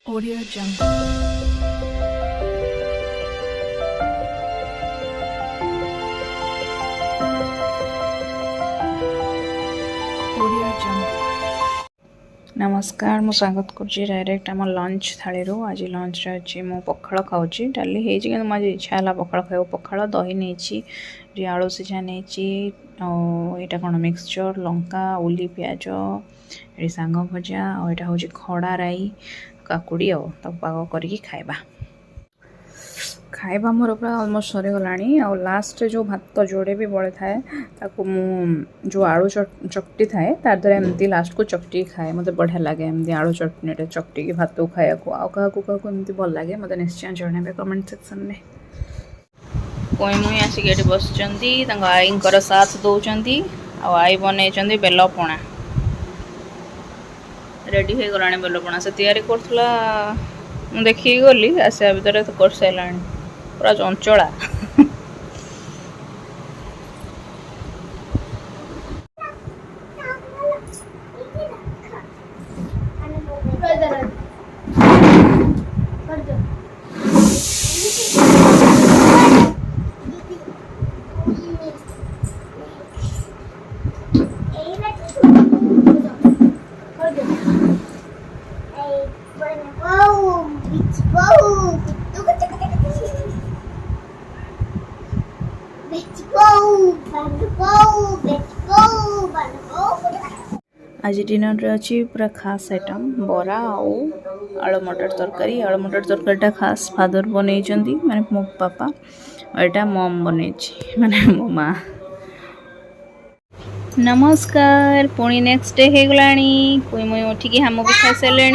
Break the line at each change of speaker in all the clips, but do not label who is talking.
Audio Jungle. Audio Jungle. नमस्कार मु स्वागत करुँची डायरेक्ट आम लंच थाली आज लंच अच्छी मु पखाड़ खाऊँ डाली कि मुझे इच्छा है पखाड़ खाऊ पखाड़ दही नहीं आलू सीझा नहीं यहाँ कौन मिक्सचर लंका उली पिज ये सांग भजा और यहाँ हूँ खड़ा राई काकुड़ी पाग करके खाइबा खाइबा मोर पूरा अलमोस्ट सरीगला आ लास्ट जो भात जोड़े भी बड़े थाए ताकू मु जो आलू चकटी थाए तार द्वारा एमती लास्ट को चकटी खाए मत बढ़िया लगे एमती आलू चटनी चकटी की भात को खाया को क्या एमती भल लगे मत निश्चय जन कमेंट सेक्शन में कोई मुई आसिक ये बस आई साथ दौरान आई बनई बेलपणा रेडी हो गला बेलपणा से तैयारी करूला मुझे देखिए गली आसा भितर तो कर सारा पूरा चंचला आज डिनर अच्छी पूरा खास आइटम बरा आलू मटर तरकारी खास फादर बनई माने मो पापा और यहाँ मम बनई माने मो माँ। नमस्कार पुणी नेक्स्ट डे हो गला कोई मुई उठिकी हम भी खाई सारे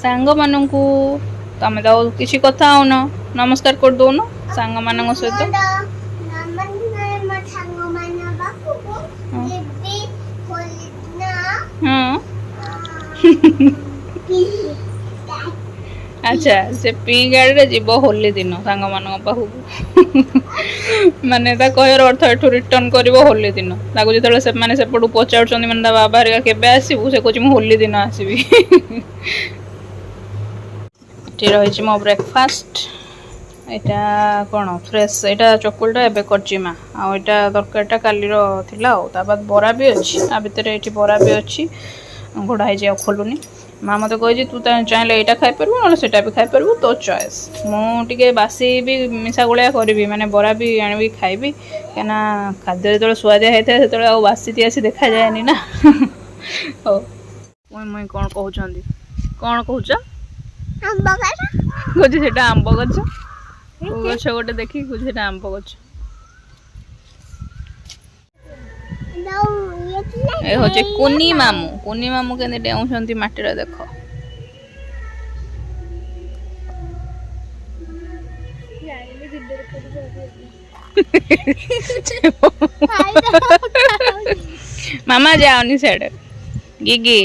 सांग मान तमें तो किसी कथा हो नमस्कार कर दौन सांग मान सहित हाँ अच्छा से पी गाड़ी जीव होली दिन सांग मान पाखक माने कहर अर्थ एठू रिटर्न कर होली दिन जो से पचार मैंने बाबा हरिका केबे आसबू से कह होली दिन आसबि रही मो ब्रेकफास्ट यहाँ कौन फ्रेश यहाँ चकुलटा एवं कर माँ आटा तरकारीटा काली बाद बरा भी अच्छी आ भितर ये बरा भी अच्छी घोड़ा है खोलुनी माँ मत कही तू चाहिए यहाँ खाईपर ना से भी खाईपर तो चॉइस मुझे बासी भी मिसा गुड़िया करी माने बरा भी आनी खाइबी क्या खाद्य जो सुआदिया होता है से बासी आसी देखा जाए ना हो मुई कौन कहते कौन कहूँ कौच से आंब गच गच गोटे देखी कौच से आंब गच ए होचे कुनी मामू के डेउछंती माटीर देख मामा जाओनी सेड गिगी